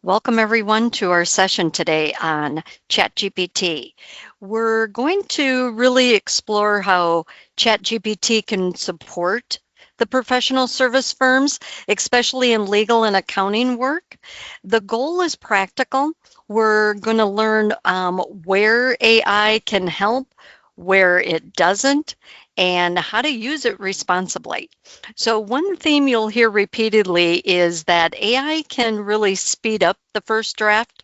Welcome everyone to our session today on ChatGPT. We're going to really explore how ChatGPT can support the professional service firms, especially in legal and accounting work. The goal is practical. We're going to learn where AI can help, where it doesn't, and how to use it responsibly. So one theme you'll hear repeatedly is that AI can really speed up the first draft,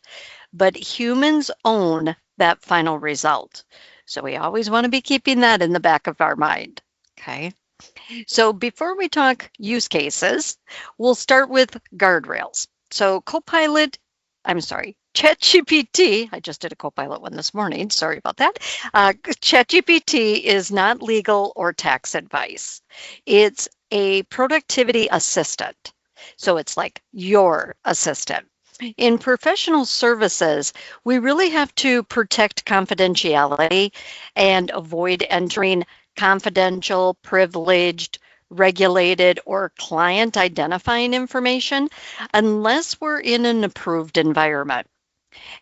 but humans own that final result. So we always want to be keeping that in the back of our mind. Okay. So before we talk use cases, we'll start with guardrails. So ChatGPT, I just did a Copilot one this morning, sorry about that. ChatGPT is not legal or tax advice. It's a productivity assistant. So it's like your assistant. In professional services, we really have to protect confidentiality and avoid entering confidential, privileged, regulated, or client identifying information unless we're in an approved environment.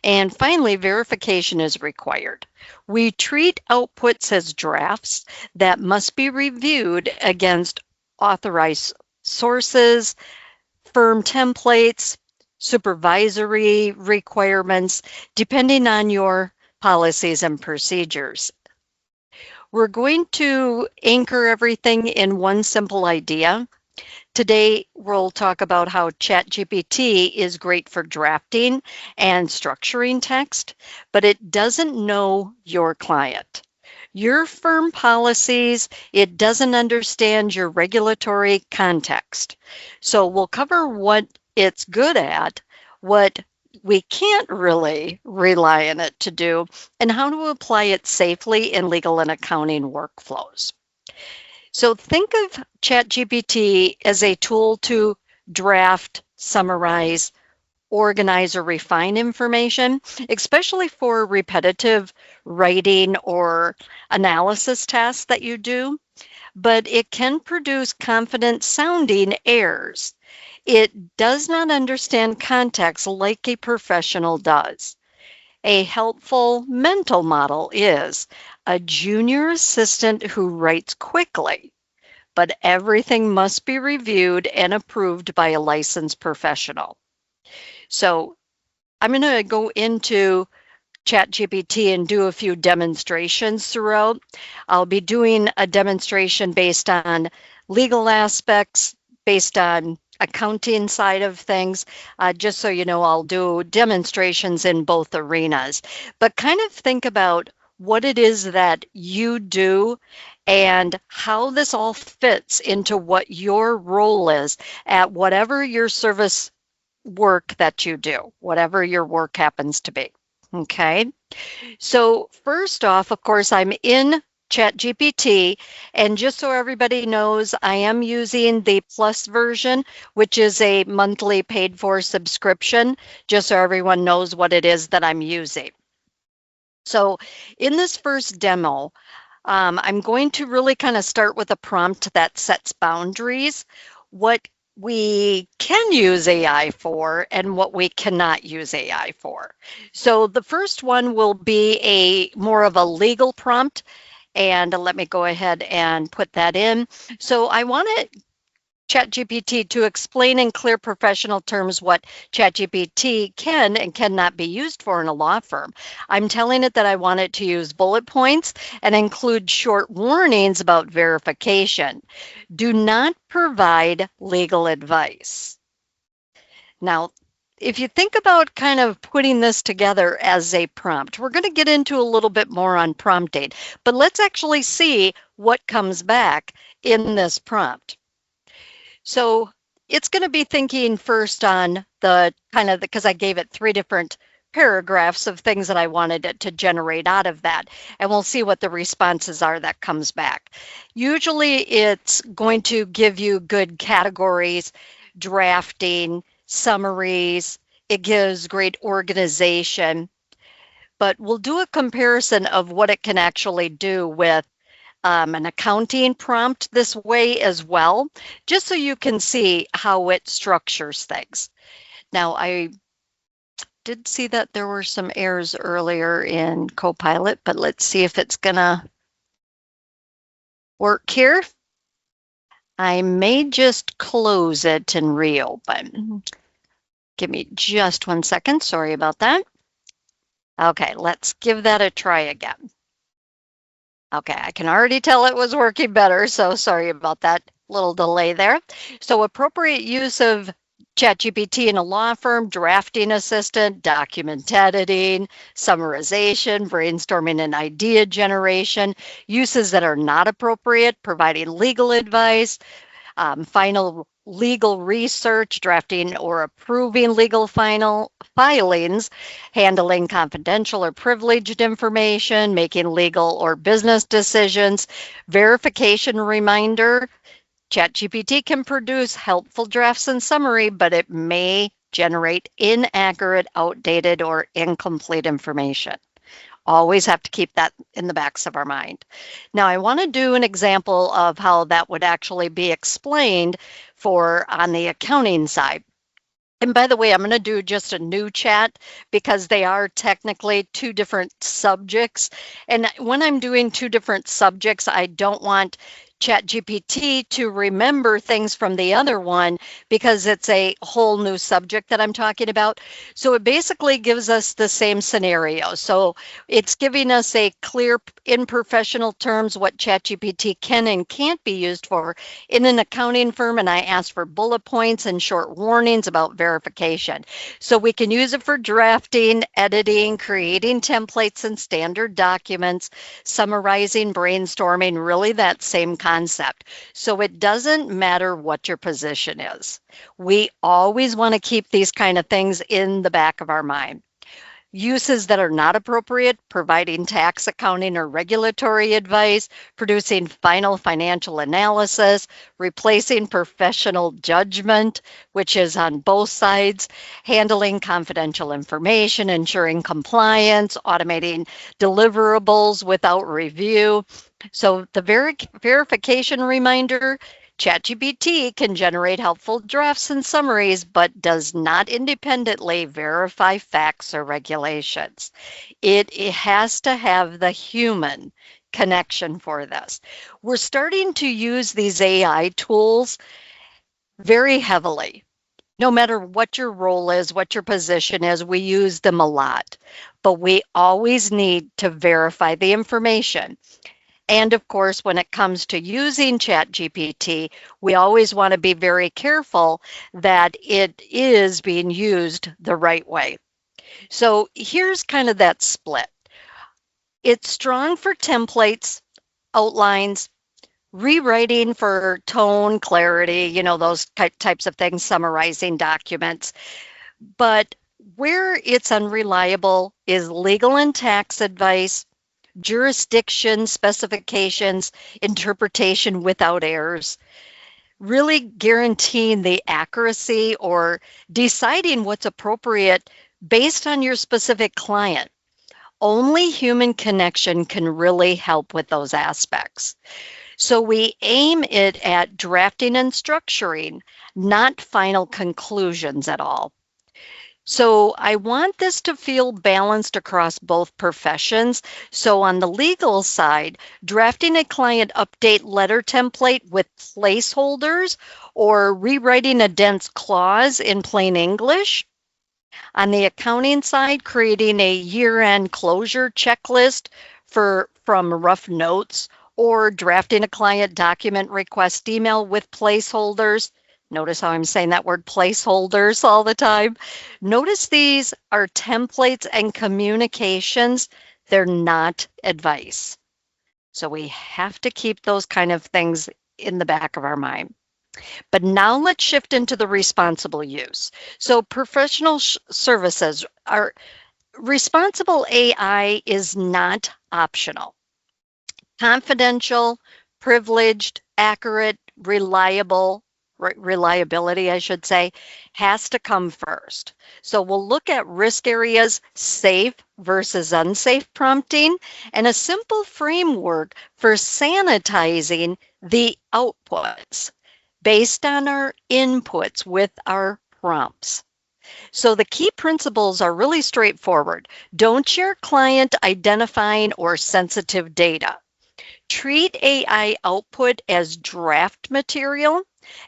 And finally, verification is required. We treat outputs as drafts that must be reviewed against authorized sources, firm templates, supervisory requirements, depending on your policies and procedures. We're going to anchor everything in one simple idea. Today, we'll talk about how ChatGPT is great for drafting and structuring text, but it doesn't know your client. Your firm policies, it doesn't understand your regulatory context. So we'll cover what it's good at, what we can't really rely on it to do, and how to apply it safely in legal and accounting workflows. So think of ChatGPT as a tool to draft, summarize, organize, or refine information, especially for repetitive writing or analysis tasks that you do. But it can produce confident sounding errors. It does not understand context like a professional does. A helpful mental model is a junior assistant who writes quickly, but everything must be reviewed and approved by a licensed professional. So I'm going to go into ChatGPT and do a few demonstrations throughout. I'll be doing a demonstration based on legal aspects, based on accounting side of things. Just so you know, I'll do demonstrations in both arenas. But kind of think about what it is that you do and how this all fits into what your role is at whatever your service work that you do, whatever your work happens to be. Okay, so first off, of course, I'm in ChatGPT, and just so everybody knows, I am using the Plus version, which is a monthly paid for subscription, just so everyone knows what it is that I'm using. So in this first demo, I'm going to really kind of start with a prompt that sets boundaries, what we can use AI for and what we cannot use AI for. So the first one will be a more of a legal prompt, and let me go ahead and put that in. So I want ChatGPT to explain in clear professional terms what ChatGPT can and cannot be used for in a law firm. I'm telling it that I want it to use bullet points and include short warnings about verification. Do not provide legal advice. Now, if you think about kind of putting this together as a prompt, we're going to get into a little bit more on prompting, but let's actually see what comes back in this prompt. So it's going to be thinking first on the kind of, because I gave it 3 different paragraphs of things that I wanted it to generate out of that. And we'll see what the responses are that comes back. Usually it's going to give you good categories, drafting, summaries. It gives great organization. But we'll do a comparison of what it can actually do with an accounting prompt this way as well, just so you can see how it structures things. Now, I did see that there were some errors earlier in Copilot, but let's see if it's gonna work here. I may just close it and reopen. Give me just 1 second. Sorry about that. Okay, let's give that a try again. Okay, I can already tell it was working better, so sorry about that little delay there. So appropriate use of ChatGPT in a law firm, drafting assistant, document editing, summarization, brainstorming and idea generation, uses that are not appropriate, providing legal advice, final legal research, drafting or approving legal final filings, handling confidential or privileged information, making legal or business decisions, verification reminder. ChatGPT can produce helpful drafts and summary, but it may generate inaccurate, outdated, or incomplete information. Always have to keep that in the backs of our mind. Now, I want to do an example of how that would actually be explained for on the accounting side. And by the way, I'm going to do just a new chat because they are technically two different subjects. And when I'm doing two different subjects, I don't want ChatGPT to remember things from the other one because it's a whole new subject that I'm talking about. So it basically gives us the same scenario. So it's giving us a clear, in professional terms, what ChatGPT can and can't be used for in an accounting firm. And I asked for bullet points and short warnings about verification. So we can use it for drafting, editing, creating templates and standard documents, summarizing, brainstorming, really that same concept. So it doesn't matter what your position is. We always want to keep these kind of things in the back of our mind. Uses that are not appropriate, providing tax, accounting, or regulatory advice, producing final financial analysis, replacing professional judgment, which is on both sides, handling confidential information, ensuring compliance, automating deliverables without review. So the verification reminder, ChatGPT can generate helpful drafts and summaries, but does not independently verify facts or regulations. It has to have the human connection for this. We're starting to use these AI tools very heavily. No matter what your role is, what your position is, we use them a lot, but we always need to verify the information. And of course, when it comes to using ChatGPT, we always want to be very careful that it is being used the right way. So here's kind of that split. It's strong for templates, outlines, rewriting for tone, clarity, those types of things, summarizing documents. But where it's unreliable is legal and tax advice, jurisdiction specifications, interpretation without errors, really guaranteeing the accuracy or deciding what's appropriate based on your specific client. Only human connection can really help with those aspects. So we aim it at drafting and structuring, not final conclusions at all. So I want this to feel balanced across both professions. So on the legal side, drafting a client update letter template with placeholders or rewriting a dense clause in plain English. On the accounting side, creating a year-end closure checklist from rough notes or drafting a client document request email with placeholders. Notice how I'm saying that word placeholders all the time. Notice these are templates and communications. They're not advice. So we have to keep those kind of things in the back of our mind. But now let's shift into the responsible use. So professional services are responsible. AI is not optional. Confidential, privileged, accurate, reliability, I should say, has to come first. So we'll look at risk areas, safe versus unsafe prompting, and a simple framework for sanitizing the outputs based on our inputs with our prompts. So the key principles are really straightforward. Don't share client identifying or sensitive data. Treat AI output as draft material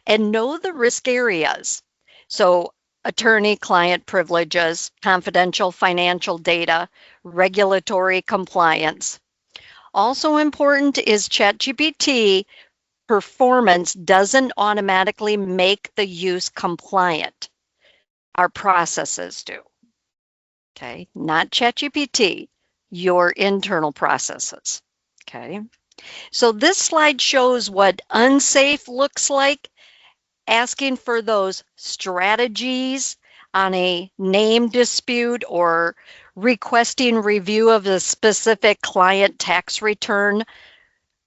and know the risk areas. So attorney-client privileges, confidential financial data, regulatory compliance. Also important is ChatGPT performance doesn't automatically make the use compliant. Our processes do. Okay, not ChatGPT, your internal processes. Okay, so this slide shows what unsafe looks like, asking for those strategies on a name dispute or requesting review of a specific client tax return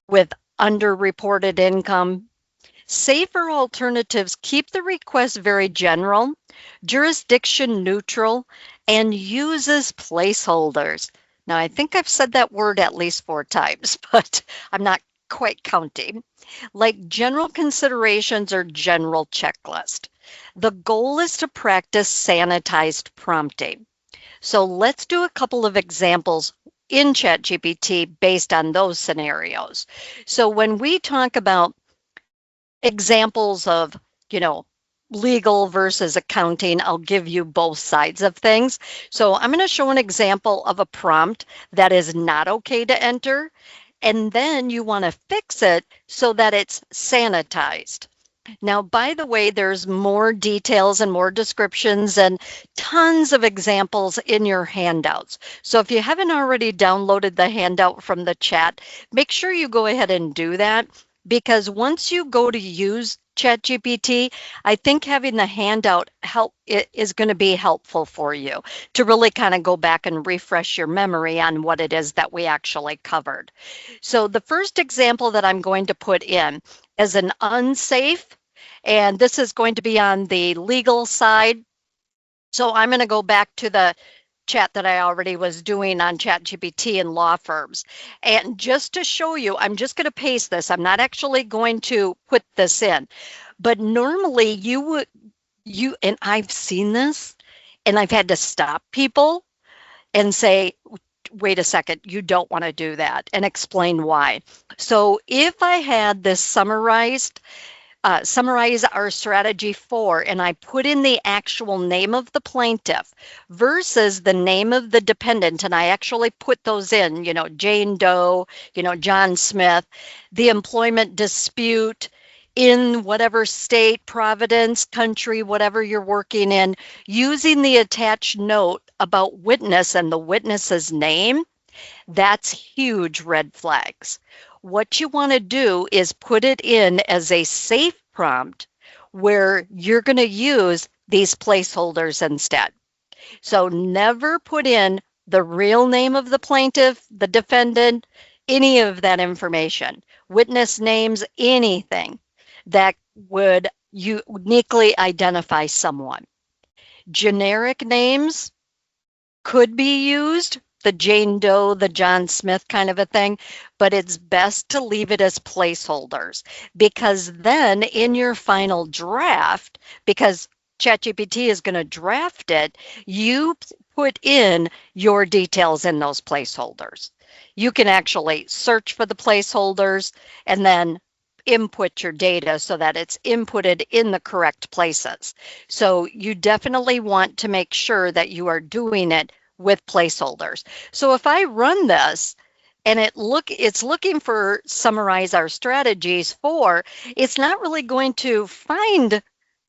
with underreported income. Safer alternatives keep the request very general, jurisdiction neutral, and uses placeholders. Now, I think I've said that word at least 4 times, but I'm not quite counting. Like general considerations or general checklist. The goal is to practice sanitized prompting. So let's do a couple of examples in ChatGPT based on those scenarios. So when we talk about examples of, you know, legal versus accounting, I'll give you both sides of things. So I'm going to show an example of a prompt that is not okay to enter, and then you want to fix it so that it's sanitized. Now, by the way, there's more details and more descriptions and tons of examples in your handouts. So if you haven't already downloaded the handout from the chat, make sure you go ahead and do that, because once you go to use ChatGPT, I think having the handout is going to be helpful for you to really kind of go back and refresh your memory on what it is that we actually covered. So the first example that I'm going to put in is an unsafe, and this is going to be on the legal side. So I'm going to go back to the chat that I already was doing on ChatGPT and law firms. And just to show you, I'm just going to paste this. I'm not actually going to put this in. But normally and I've seen this, and I've had to stop people and say, wait a second, you don't want to do that, and explain why. So if I had this summarize our strategy for, and I put in the actual name of the plaintiff versus the name of the dependent, and I actually put those in, Jane Doe, John Smith, the employment dispute in whatever state, province, country, whatever you're working in, using the attached note about witness and the witness's name, that's huge red flags. What you want to do is put it in as a safe prompt where you're going to use these placeholders instead. So never put in the real name of the plaintiff, the defendant, any of that information, witness names, anything that would uniquely identify someone. Generic names could be used, the Jane Doe, the John Smith kind of a thing, but it's best to leave it as placeholders, because then in your final draft, because ChatGPT is going to draft it, you put in your details in those placeholders. You can actually search for the placeholders and then input your data so that it's inputted in the correct places. So you definitely want to make sure that you are doing it with placeholders. So if I run this and it's looking for summarize our strategies for, it's not really going to find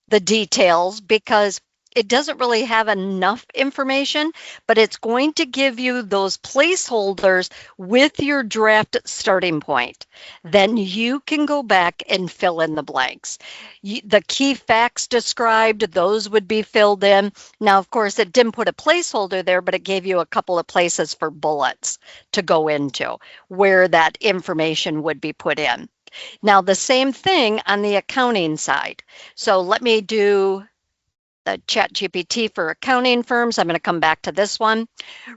the details because it doesn't really have enough information, but it's going to give you those placeholders with your draft starting point. Then you can go back and fill in the blanks. The key facts described, those would be filled in. Now, of course, it didn't put a placeholder there, but it gave you a couple of places for bullets to go into where that information would be put in. Now, the same thing on the accounting side. So let me do the ChatGPT for accounting firms. I'm going to come back to this one.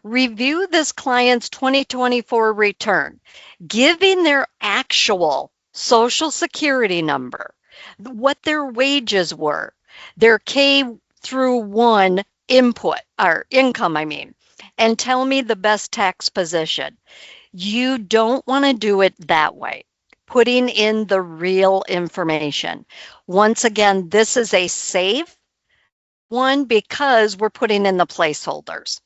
Review this client's 2024 return, giving their actual Social Security number, what their wages were, their K through one input or income, and tell me the best tax position. You don't want to do it that way. Putting in the real information. Once again, this is a safe one because we're putting in the placeholders.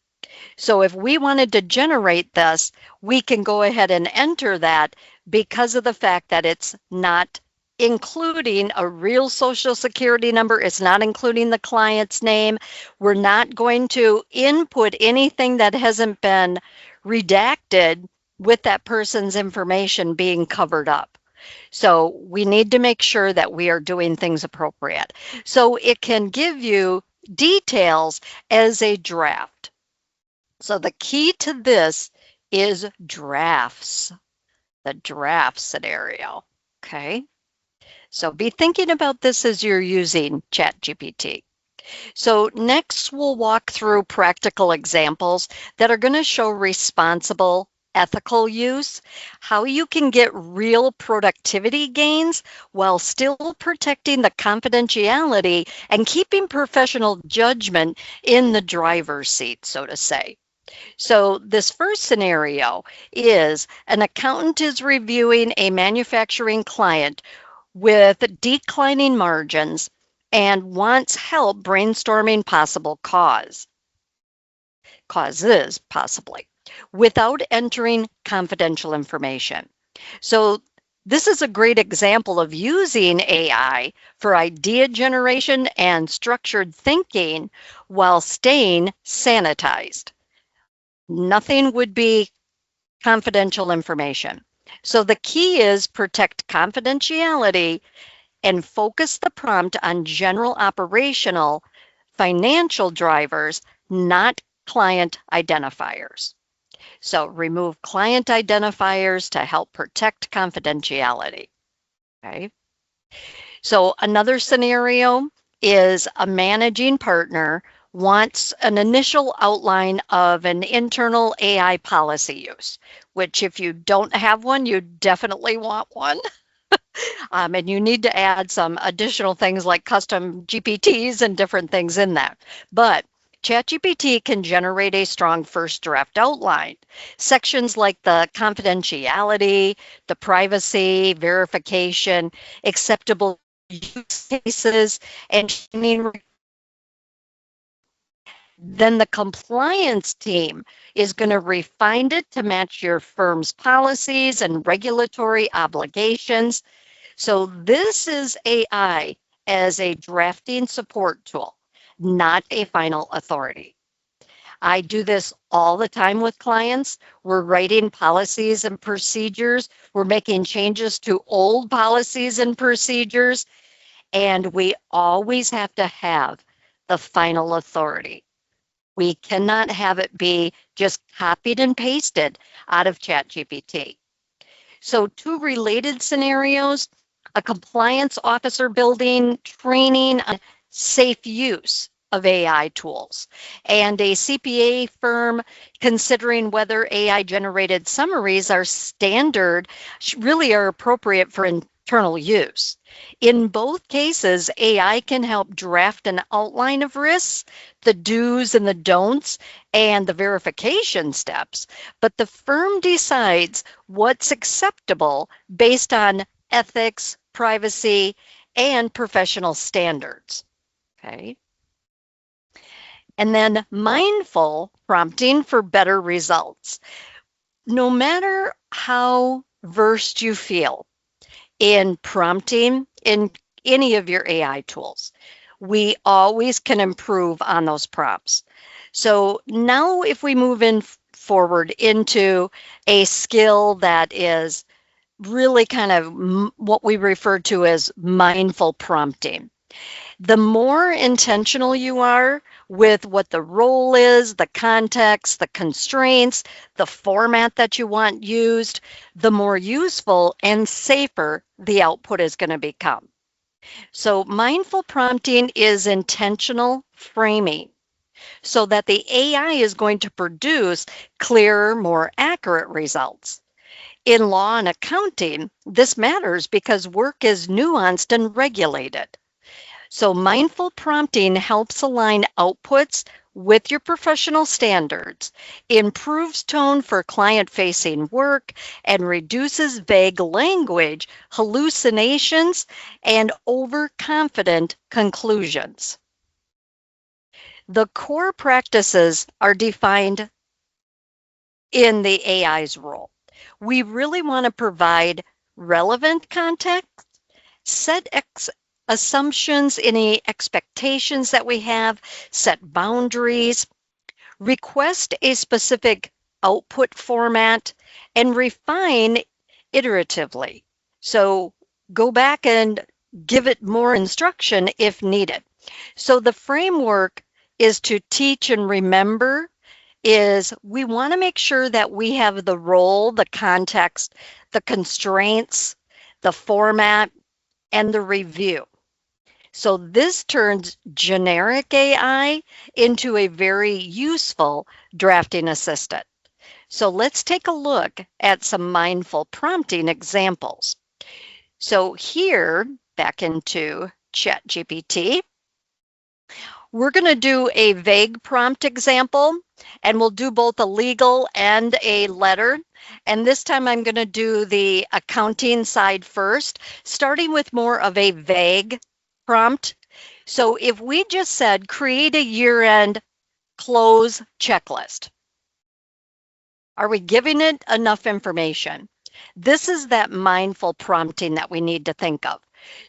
So if we wanted to generate this, we can go ahead and enter that because of the fact that it's not including a real social security number. It's not including the client's name. We're not going to input anything that hasn't been redacted with that person's information being covered up. So we need to make sure that we are doing things appropriate. So it can give you details as a draft. So the key to this is drafts, the draft scenario. Okay. So be thinking about this as you're using ChatGPT. So next we'll walk through practical examples that are going to show responsible, ethical use, how you can get real productivity gains while still protecting the confidentiality and keeping professional judgment in the driver's seat, so to say. So this first scenario is an accountant is reviewing a manufacturing client with declining margins and wants help brainstorming possible causes possibly, without entering confidential information. So this is a great example of using AI for idea generation and structured thinking while staying sanitized. Nothing would be confidential information. So the key is protect confidentiality and focus the prompt on general operational financial drivers, not client identifiers. So remove client identifiers to help protect confidentiality. Okay. So another scenario is a managing partner wants an initial outline of an internal AI policy use, which if you don't have one, you definitely want one. And you need to add some additional things like custom GPTs and different things in that. But ChatGPT can generate a strong first draft outline. Sections like the confidentiality, the privacy, verification, acceptable use cases, and then the compliance team is going to refine it to match your firm's policies and regulatory obligations. So this is AI as a drafting support tool, not a final authority. I do this all the time with clients. We're writing policies and procedures. We're making changes to old policies and procedures. And we always have to have the final authority. We cannot have it be just copied and pasted out of ChatGPT. So two related scenarios, a compliance officer building training on safe use of AI tools, and a CPA firm considering whether AI generated summaries are standard, really are appropriate for internal use. In both cases, AI can help draft an outline of risks, the do's and the don'ts, and the verification steps, but the firm decides what's acceptable based on ethics, privacy, and professional standards. Okay. And then mindful prompting for better results. No matter how versed you feel in prompting in any of your AI tools, we always can improve on those prompts. So now if we move in forward into a skill that is really kind of what we refer to as mindful prompting. The more intentional you are with what the role is, the context, the constraints, the format that you want used, the more useful and safer the output is going to become. So mindful prompting is intentional framing so that the AI is going to produce clearer, more accurate results. In law and accounting, this matters because work is nuanced and regulated. So mindful prompting helps align outputs with your professional standards, improves tone for client-facing work, and reduces vague language, hallucinations, and overconfident conclusions. The core practices are defined in the AI's role. We really want to provide relevant context, set assumptions, any expectations that we have, set boundaries, request a specific output format, and refine iteratively. So go back and give it more instruction if needed. So the framework is to teach and remember is we want to make sure that we have the role, the context, the constraints, the format, and the review. So this turns generic AI into a very useful drafting assistant. So let's take a look at some mindful prompting examples. So here, back into ChatGPT, we're going to do a vague prompt example, and we'll do both a legal and a letter. And this time I'm going to do the accounting side first, starting with more of a vague prompt. So if we just said, create a year-end close checklist, are we giving it enough information? This is that mindful prompting that we need to think of.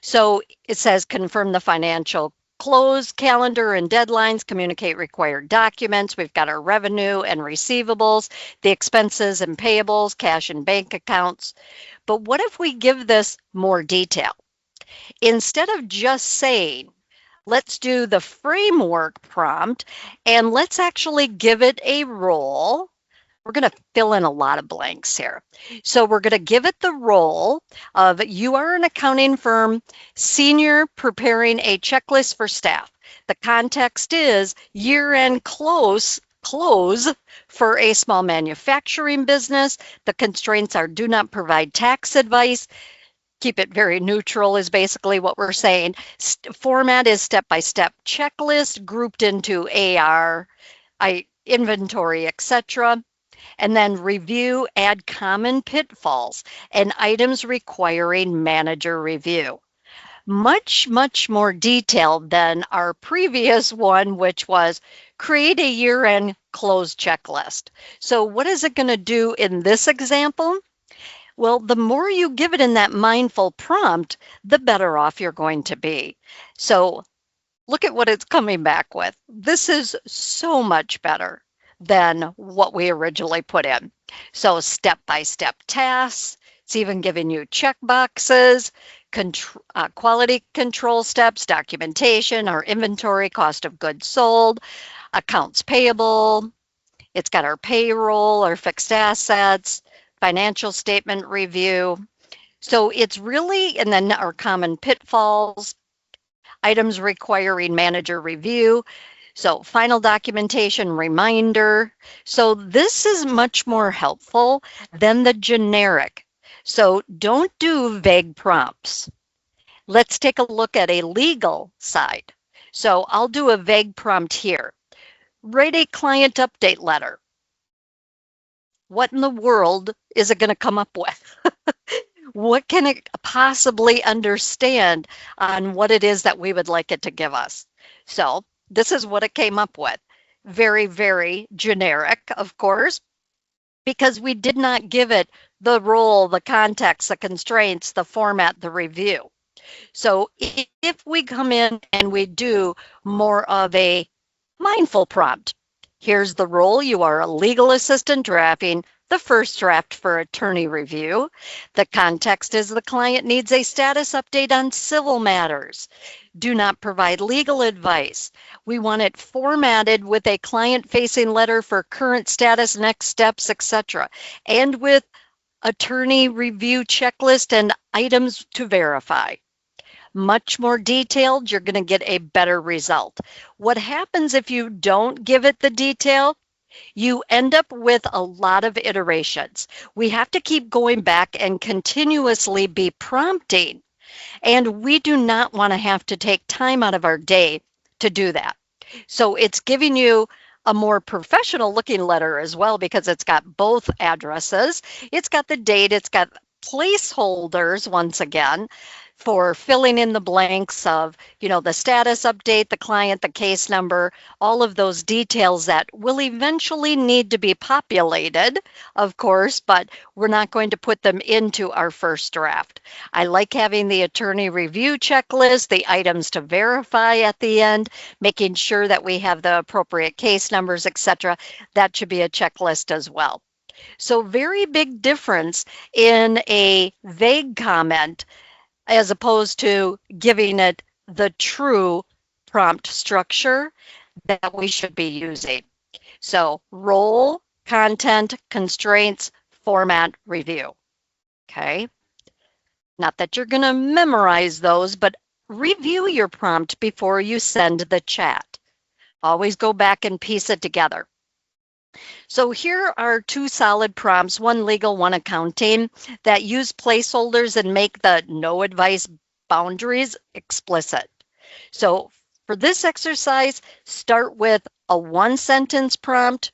So it says, confirm the financial close calendar and deadlines, communicate required documents. We've got our revenue and receivables, the expenses and payables, cash and bank accounts. But what if we give this more detail? Instead of just saying, let's do the framework prompt and let's actually give it a role. We're going to fill in a lot of blanks here. So we're going to give it the role of you are an accounting firm, senior preparing a checklist for staff. The context is year-end close for a small manufacturing business. The constraints are do not provide tax advice. Keep it very neutral is basically what we're saying. Format is step-by-step checklist grouped into AR, inventory, etc. And then review, add common pitfalls and items requiring manager review. Much, much more detailed than our previous one, which was create a year-end close checklist. So what is it going to do in this example? Well, the more you give it in that mindful prompt, the better off you're going to be. So look at what it's coming back with. This is so much better than what we originally put in. So step-by-step tasks. It's even giving you check boxes, quality control steps, documentation, our inventory, cost of goods sold, accounts payable. It's got our payroll, our fixed assets, financial statement review. So it's really, and then our common pitfalls, items requiring manager review. So final documentation reminder. So this is much more helpful than the generic. So don't do vague prompts. Let's take a look at a legal side. So I'll do a vague prompt here. Write a client update letter. What in the world is it going to come up with? What can it possibly understand on what it is that we would like it to give us? So this is what it came up with. Very, very generic, of course, because we did not give it the role, the context, the constraints, the format, the review. So if we come in and we do more of a mindful prompt, here's the role. You are a legal assistant drafting the first draft for attorney review. The context is the client needs a status update on civil matters. Do not provide legal advice. We want it formatted with a client-facing letter for current status, next steps, etc., and with attorney review checklist and items to verify. Much more detailed, you're going to get a better result. What happens if you don't give it the detail? You end up with a lot of iterations. We have to keep going back and continuously be prompting And we do not want to have to take time out of our day to do that. So it's giving you a more professional looking letter as well, because it's got both addresses. It's got the date, it's got placeholders once again for filling in the blanks of, the status update, the client, the case number, all of those details that will eventually need to be populated, of course, but we're not going to put them into our first draft. I like having the attorney review checklist, the items to verify at the end, making sure that we have the appropriate case numbers, etc. That should be a checklist as well. So very big difference in a vague comment as opposed to giving it the true prompt structure that we should be using. So role, content, constraints, format, review. Okay. Not that you're going to memorize those, but review your prompt before you send the chat. Always go back and piece it together. So here are two solid prompts, one legal, one accounting, that use placeholders and make the no advice boundaries explicit. So for this exercise, start with a one-sentence prompt,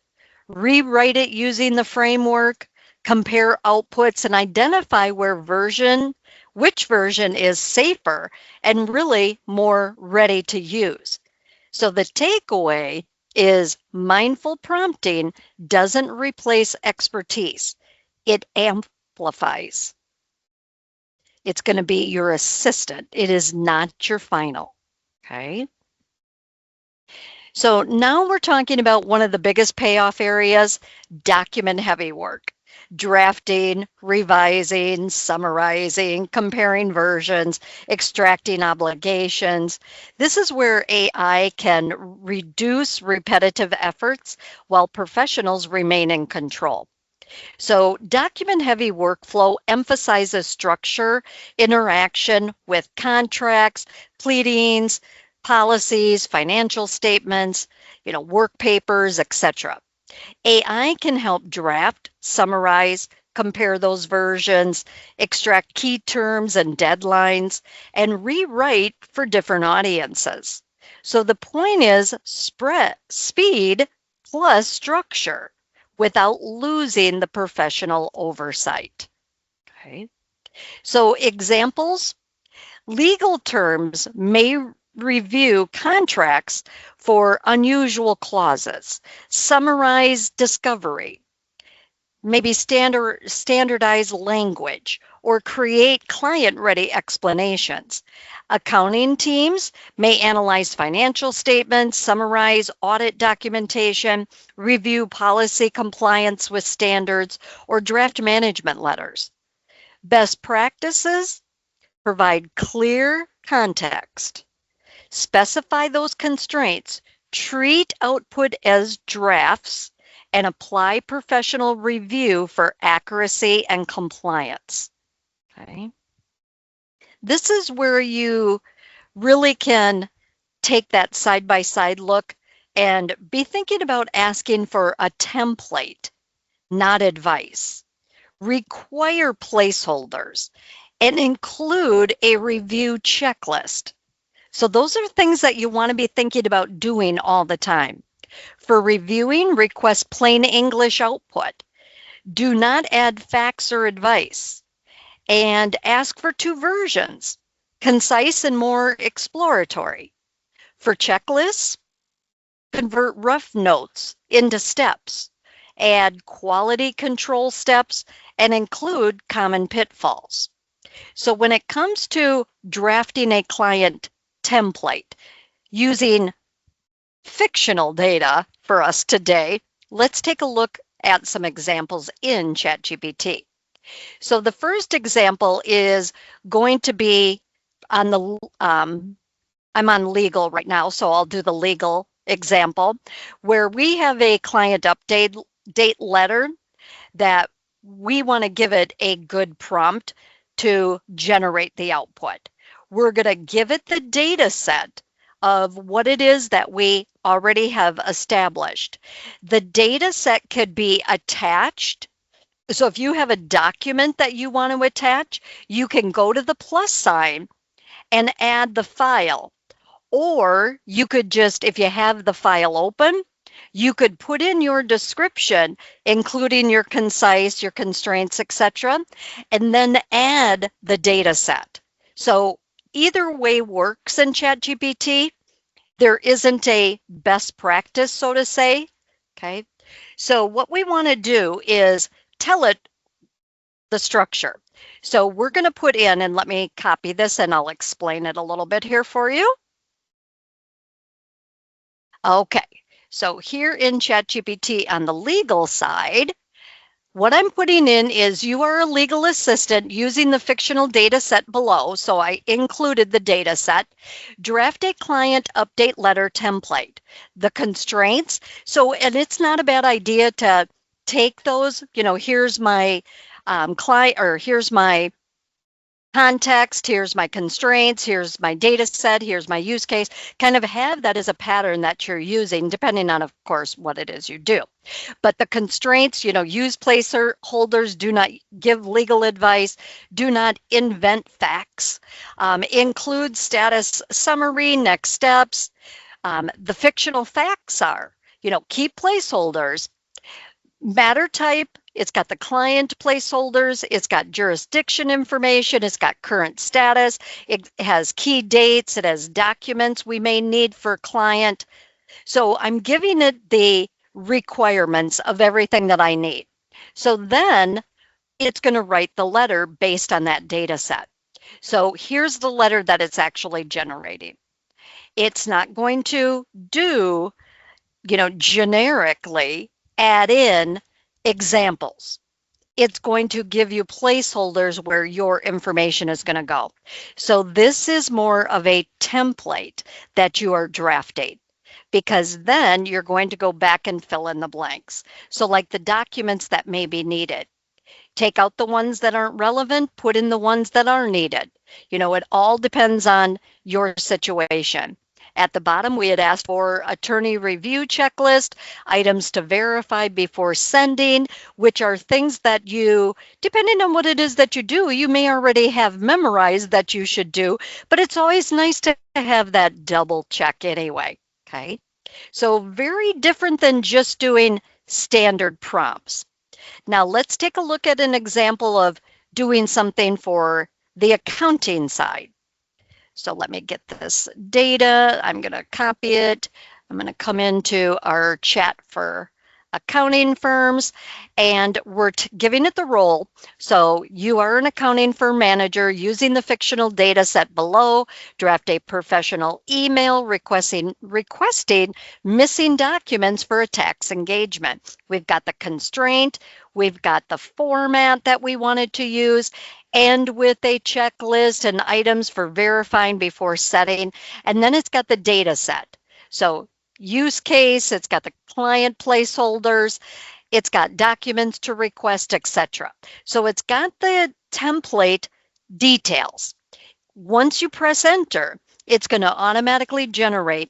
rewrite it using the framework, compare outputs, and identify which version is safer and really more ready to use. So the takeaway is mindful prompting doesn't replace expertise. It amplifies. It's going to be your assistant. It is not your final. Okay. So now we're talking about one of the biggest payoff areas, document heavy work. Drafting, revising, summarizing, comparing versions, extracting obligations. This is where AI can reduce repetitive efforts while professionals remain in control. So document-heavy workflow emphasizes structure, interaction with contracts, pleadings, policies, financial statements, work papers, etc. AI can help draft, summarize, compare those versions, extract key terms and deadlines, and rewrite for different audiences. So the point is speed plus structure without losing the professional oversight. Okay. So examples, legal terms may review contracts for unusual clauses, summarize discovery, maybe standardize language, or create client-ready explanations. Accounting teams may analyze financial statements, summarize audit documentation, review policy compliance with standards, or draft management letters. Best practices provide clear context. Specify those constraints, treat output as drafts, and apply professional review for accuracy and compliance. Okay. This is where you really can take that side-by-side look and be thinking about asking for a template, not advice. Require placeholders and include a review checklist. So those are things that you want to be thinking about doing all the time. For reviewing, request plain English output. Do not add facts or advice. And ask for two versions, concise and more exploratory. For checklists, convert rough notes into steps. Add quality control steps and include common pitfalls. So when it comes to drafting a client template using fictional data for us today, let's take a look at some examples in ChatGPT. So the first example is going to be on the, I'm on legal right now, so I'll do the legal example, where we have a client update date letter that we want to give it a good prompt to generate the output. We're going to give it the data set of what it is that we already have established. The data set could be attached So if you have a document that you want to attach, you can go to the plus sign and add the file. Or you could just, if you have the file open, you could put in your description, including your concise, your constraints, etc., and then add the data set. So either way works in ChatGPT. There isn't a best practice, so to say. Okay. So what we want to do is tell it the structure. So we're going to put in, and let me copy this and I'll explain it a little bit here for you. Okay, so here in ChatGPT on the legal side, what I'm putting in is you are a legal assistant using the fictional data set below. So I included the data set. Draft a client update letter template. The constraints. So, and it's not a bad idea to take those, here's my client, or here's my context, here's my constraints, here's my data set, here's my use case, kind of have that as a pattern that you're using, depending on, of course, what it is you do. But the constraints, use placeholders, do not give legal advice, do not invent facts, include status summary, next steps. The fictional facts are, keep placeholders, matter type, it's got the client placeholders, it's got jurisdiction information, it's got current status, it has key dates, it has documents we may need for client. So I'm giving it the requirements of everything that I need. So then it's going to write the letter based on that data set. So here's the letter that it's actually generating. It's not going to do, generically add in examples. It's going to give you placeholders where your information is going to go. So this is more of a template that you are drafting, because then you're going to go back and fill in the blanks. So like the documents that may be needed, take out the ones that aren't relevant, put in the ones that are needed. It all depends on your situation. At the bottom, we had asked for attorney review checklist, items to verify before sending, which are things that you, depending on what it is that you do, you may already have memorized that you should do, but it's always nice to have that double check anyway, okay? So very different than just doing standard prompts. Now let's take a look at an example of doing something for the accounting side. So let me get this data. I'm going to copy it. I'm going to come into our chat for accounting firms, and we're giving it the role. So you are an accounting firm manager using the fictional data set below. Draft a professional email requesting missing documents for a tax engagement. We've got the constraint. We've got the format that we wanted to use, and with a checklist and items for verifying before setting. And then it's got the data set. So use case, it's got the client placeholders, it's got documents to request, etc. So it's got the template details. Once you press enter, it's going to automatically generate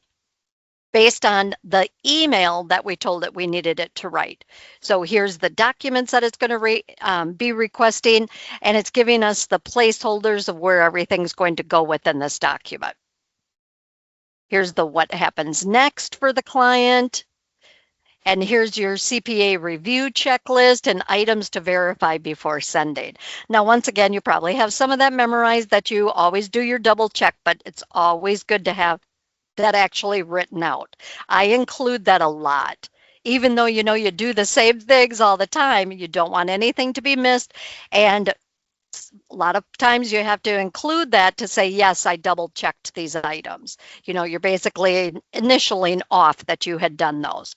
based on the email that we told it we needed it to write. So here's the documents that it's going to be requesting, and it's giving us the placeholders of where everything's going to go within this document. Here's the what happens next for the client. And here's your CPA review checklist and items to verify before sending. Now, once again, you probably have some of that memorized, that you always do your double check, but it's always good to have that actually written out. I include that a lot. Even though you do the same things all the time, you don't want anything to be missed. And a lot of times you have to include that to say, yes, I double checked these items. You're basically initialing off that you had done those.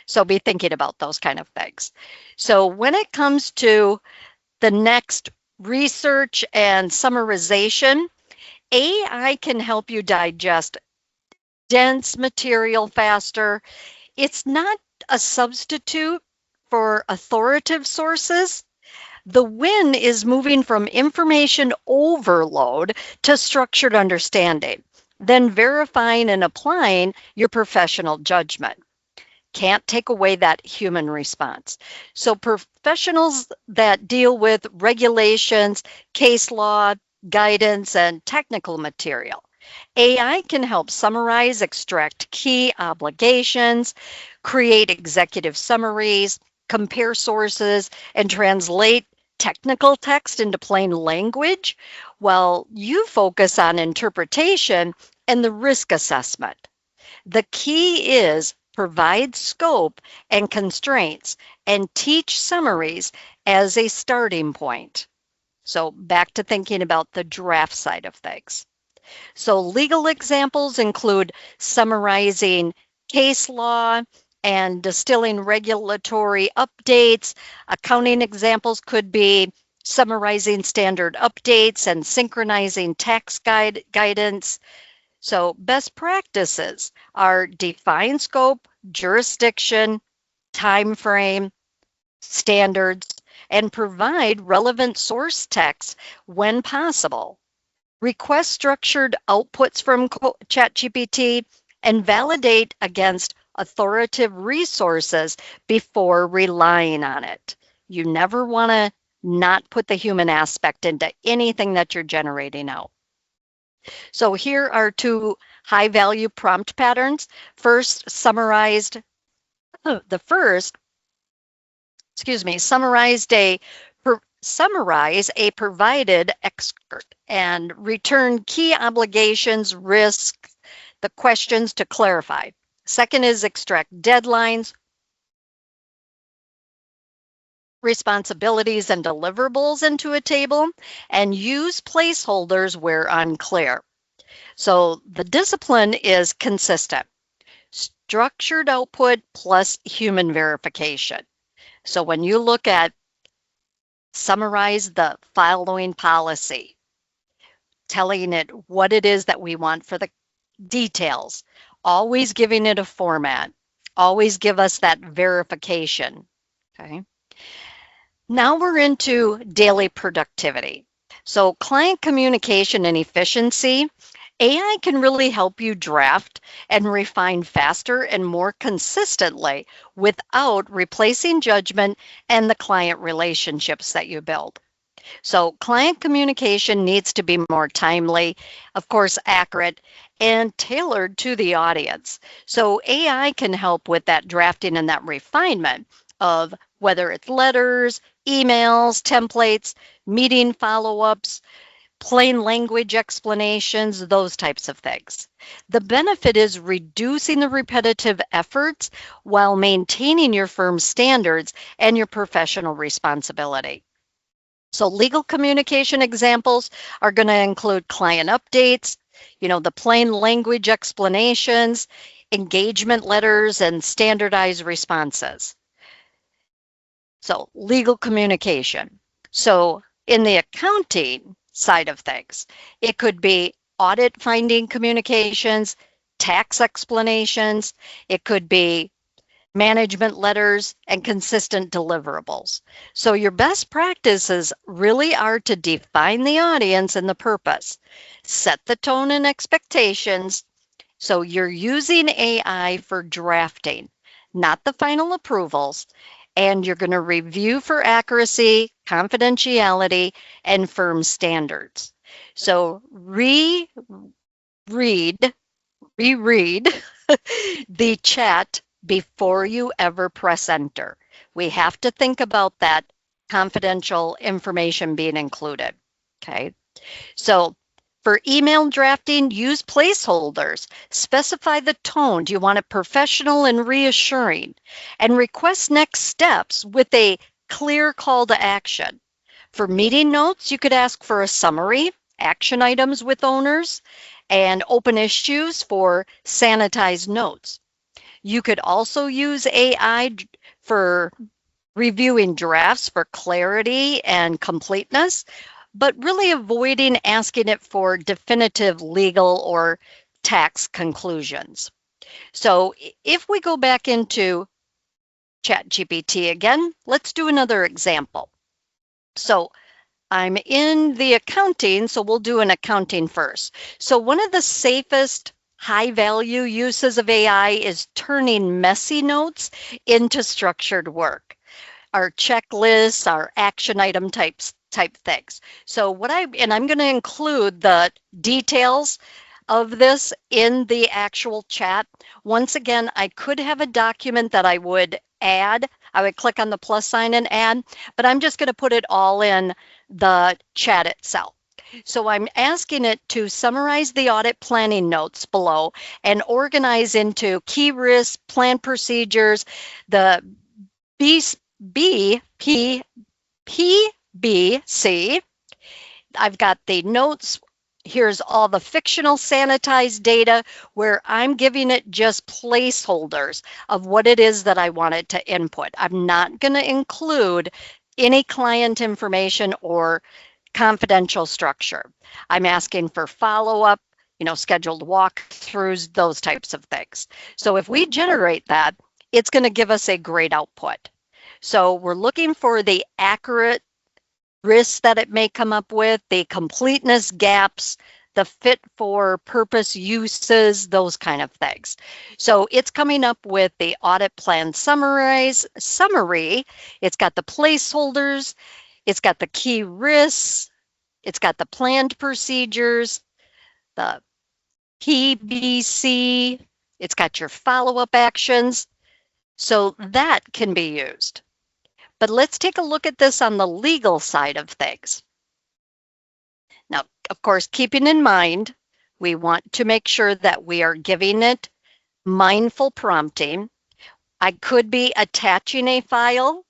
So be thinking about those kind of things. So when it comes to the next, research and summarization, AI can help you digest dense material faster. It's not a substitute for authoritative sources. The win is moving from information overload to structured understanding, then verifying and applying your professional judgment. can't take away that human response. So professionals that deal with regulations, case law, guidance, and technical material. AI can help summarize, extract key obligations, create executive summaries, compare sources, and translate technical text into plain language, while you focus on interpretation and the risk assessment. The key is provide scope and constraints and teach summaries as a starting point. So back to thinking about the draft side of things. So legal examples include summarizing case law and distilling regulatory updates. Accounting examples could be summarizing standard updates and synchronizing tax guidance. So best practices are define scope, jurisdiction, time frame, standards, and provide relevant source text when possible. Request structured outputs from ChatGPT and validate against authoritative resources before relying on it. You never want to not put the human aspect into anything that you're generating out. So here are two high value prompt patterns. First, summarized, the first, excuse me, summarize a provided expert and return key obligations, risks, the questions to clarify. Second is extract deadlines, responsibilities, and deliverables into a table and use placeholders where unclear. So the discipline is consistent. Structured output plus human verification. So when you look at summarize the following policy, telling it what it is that we want for the details, always giving it a format, always give us that verification. Okay. Now we're into daily productivity. So client communication and efficiency, AI can really help you draft and refine faster and more consistently without replacing judgment and the client relationships that you build. So client communication needs to be more timely, of course, accurate, and tailored to the audience. So AI can help with that drafting and that refinement of whether it's letters, emails, templates, meeting follow-ups, plain language explanations, those types of things. The benefit is reducing the repetitive efforts while maintaining your firm's standards and your professional responsibility. So legal communication examples are going to include client updates, the plain language explanations, engagement letters, and standardized responses. So legal communication. So in the accounting side of things, it could be audit finding communications, tax explanations, it could be management letters, and consistent deliverables. So your best practices really are to define the audience and the purpose, set the tone and expectations. So you're using AI for drafting, not the final approvals, and you're going to review for accuracy, confidentiality, and firm standards. So reread the chat before you ever press enter. We have to think about that confidential information being included. Okay. So for email drafting, use placeholders. Specify the tone. Do you want it professional and reassuring? And request next steps with a clear call to action. For meeting notes, you could ask for a summary, action items with owners, and open issues for sanitized notes. You could also use AI for reviewing drafts for clarity and completeness, but really avoiding asking it for definitive legal or tax conclusions. So if we go back into ChatGPT again, let's do another example. So I'm in the accounting, so we'll do an accounting first. So one of the safest High value uses of AI is turning messy notes into structured work. Our checklists, our action item type things. So I'm going to include the details of this in the actual chat. Once again, I could have a document that I would add. I would click on the plus sign and add, but I'm just going to put it all in the chat itself. So I'm asking it to summarize the audit planning notes below and organize into key risks, plan procedures, the B, B, P, PBC. I've got the notes. Here's all the fictional sanitized data where I'm giving it just placeholders of what it is that I wanted to input. I'm not going to include any client information or confidential structure. I'm asking for follow-up, scheduled walkthroughs, those types of things. So if we generate that, it's going to give us a great output. So we're looking for the accurate risks that it may come up with, the completeness gaps, the fit for purpose uses, those kind of things. So it's coming up with the audit plan summary. It's got the placeholders. It's got the key risks. It's got the planned procedures, the PBC. It's got your follow-up actions. So that can be used. But let's take a look at this on the legal side of things. Now, of course, keeping in mind, we want to make sure that we are giving it mindful prompting. I could be attaching a file,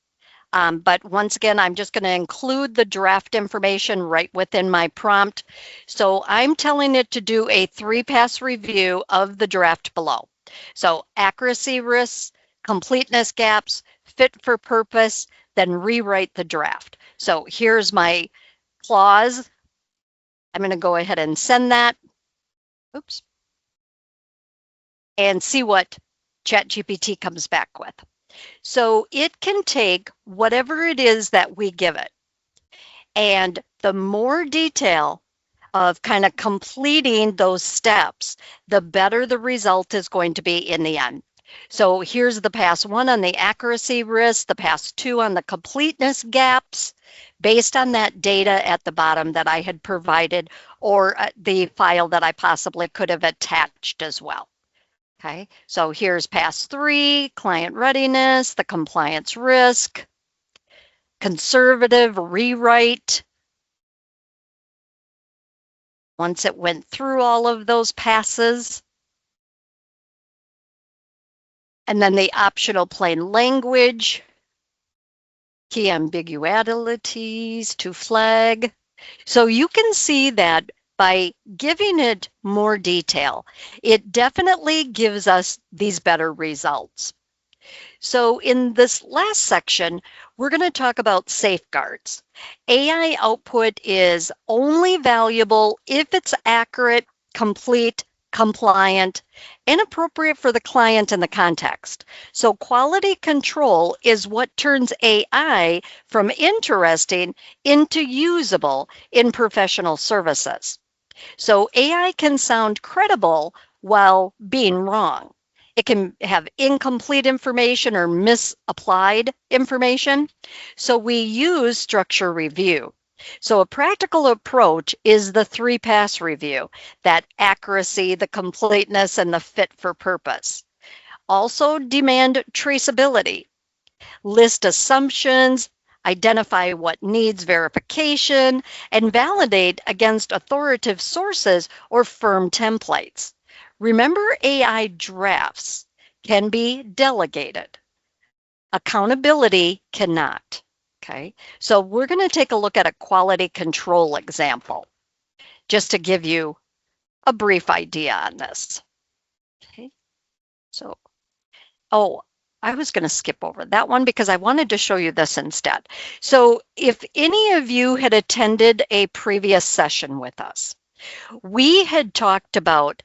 but once again, I'm just going to include the draft information right within my prompt. So I'm telling it to do a 3-pass review of the draft below. So accuracy risks, completeness gaps, fit for purpose, then rewrite the draft. So here's my clause. I'm going to go ahead and send that. Oops. And see what ChatGPT comes back with. So it can take whatever it is that we give it. And the more detail of kind of completing those steps, the better the result is going to be in the end. So here's the pass 1 on the accuracy risk, the pass 2 on the completeness gaps, based on that data at the bottom that I had provided, or the file that I possibly could have attached as well. Okay, so here's pass 3, client readiness, the compliance risk, conservative rewrite. Once it went through all of those passes, and then the optional plain language, key ambiguities to flag. So you can see that by giving it more detail, it definitely gives us these better results. So in this last section, we're going to talk about safeguards. AI output is only valuable if it's accurate, complete, compliant, and appropriate for the client and the context. So quality control is what turns AI from interesting into usable in professional services. So AI can sound credible while being wrong. It can have incomplete information or misapplied information. So we use structure review. So a practical approach is the 3-pass review, that accuracy, the completeness, and the fit for purpose. Also demand traceability. List assumptions, identify what needs verification, and validate against authoritative sources or firm templates. Remember, AI drafts can be delegated. Accountability cannot. Okay, so we're going to take a look at a quality control example, just to give you a brief idea on this. Okay, so, I was going to skip over that one because I wanted to show you this instead. So if any of you had attended a previous session with us, we had talked about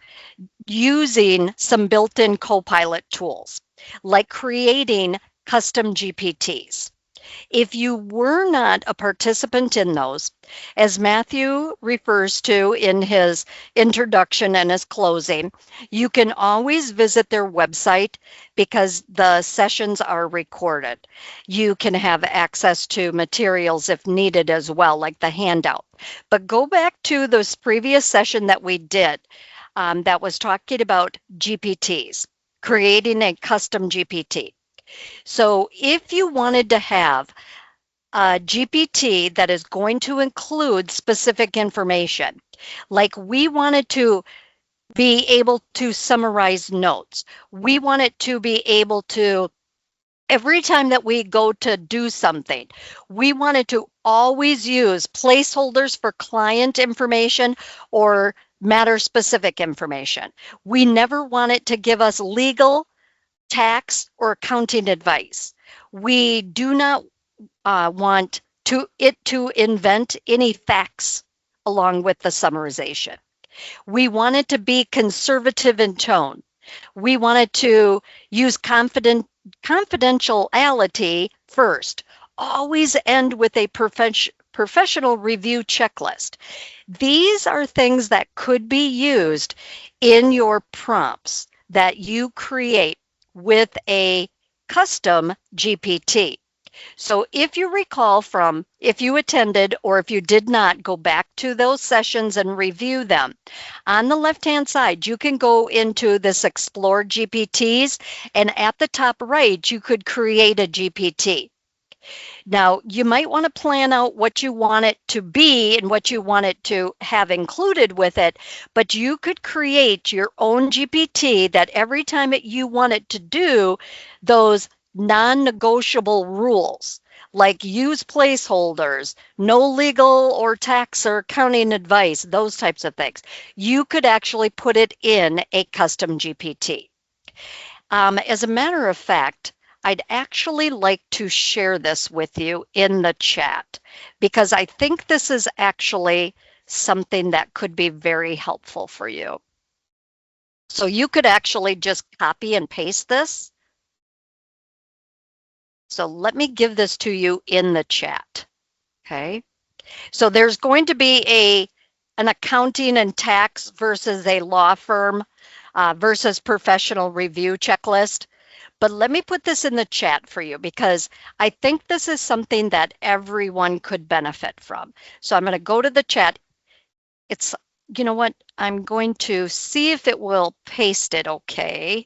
using some built-in Copilot tools, like creating custom GPTs. If you were not a participant in those, as Matthew refers to in his introduction and his closing, you can always visit their website because the sessions are recorded. You can have access to materials if needed as well, like the handout. But go back to this previous session that we did that was talking about GPTs, creating a custom GPT. So if you wanted to have a GPT that is going to include specific information, like we wanted to be able to summarize notes, we want it to be able to, every time that we go to do something, we wanted to always use placeholders for client information or matter specific information. We never want it to give us legal, tax, or accounting advice. We do not want it to invent any facts along with the summarization. We want it to be conservative in tone. We wanted to use confidentiality first. Always end with a professional review checklist. These are things that could be used in your prompts that you create with a custom GPT. So if you recall from, if you attended or if you did not, go back to those sessions and review them. On the left-hand side, you can go into this Explore GPTs, and at the top right, you could create a GPT. Now, you might want to plan out what you want it to be and what you want it to have included with it, but you could create your own GPT that every time you want it to do those non-negotiable rules, like use placeholders, no legal or tax or accounting advice, those types of things, you could actually put it in a custom GPT. As a matter of fact, I'd actually like to share this with you in the chat because I think this is actually something that could be very helpful for you. So you could actually just copy and paste this. So let me give this to you in the chat. Okay. So there's going to be an accounting and tax versus a law firm versus professional review checklist. But let me put this in the chat for you because I think this is something that everyone could benefit from. So I'm going to go to the chat. It's, you know what? I'm going to see if it will paste it okay.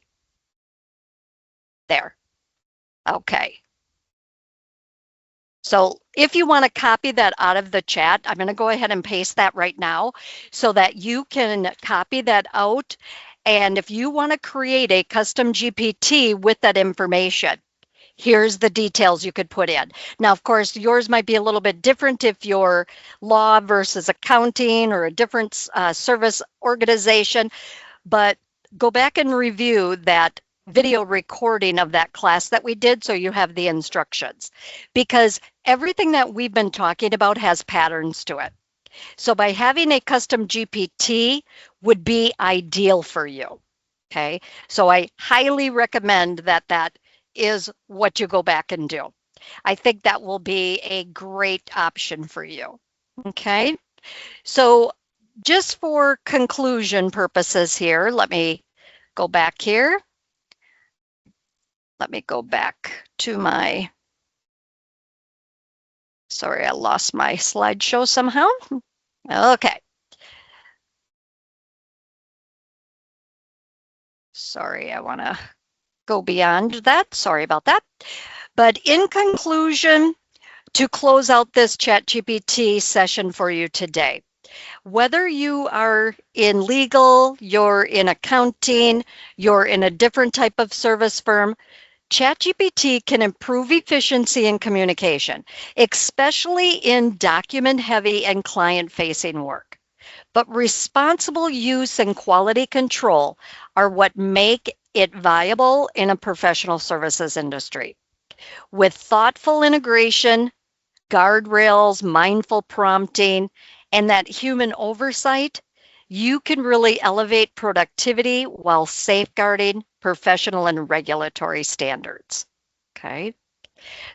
There. Okay. So if you want to copy that out of the chat, I'm going to go ahead and paste that right now so that you can copy that out. And if you want to create a custom GPT with that information, here's the details you could put in. Now, of course, yours might be a little bit different if you're law versus accounting or a different service organization, but go back and review that video recording of that class that we did so you have the instructions, because everything that we've been talking about has patterns to it. So by having a custom GPT would be ideal for you. Okay, so I highly recommend that is what you go back and do. I think that will be a great option for you. Okay, so just for conclusion purposes here, let me go back here. Let me go back to my, sorry, I lost my slideshow somehow. Okay. Sorry, I want to go beyond that. Sorry about that. But in conclusion, to close out this ChatGPT session for you today, whether you are in legal, you're in accounting, you're in a different type of service firm, ChatGPT can improve efficiency in communication, especially in document-heavy and client-facing work. But responsible use and quality control are what make it viable in a professional services industry. With thoughtful integration, guardrails, mindful prompting, and that human oversight, you can really elevate productivity while safeguarding professional and regulatory standards. Okay.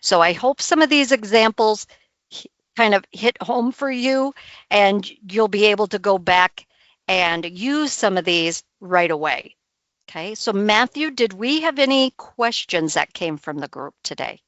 So I hope some of these examples kind of hit home for you, and you'll be able to go back and use some of these right away. Okay, so Matthew, did we have any questions that came from the group today?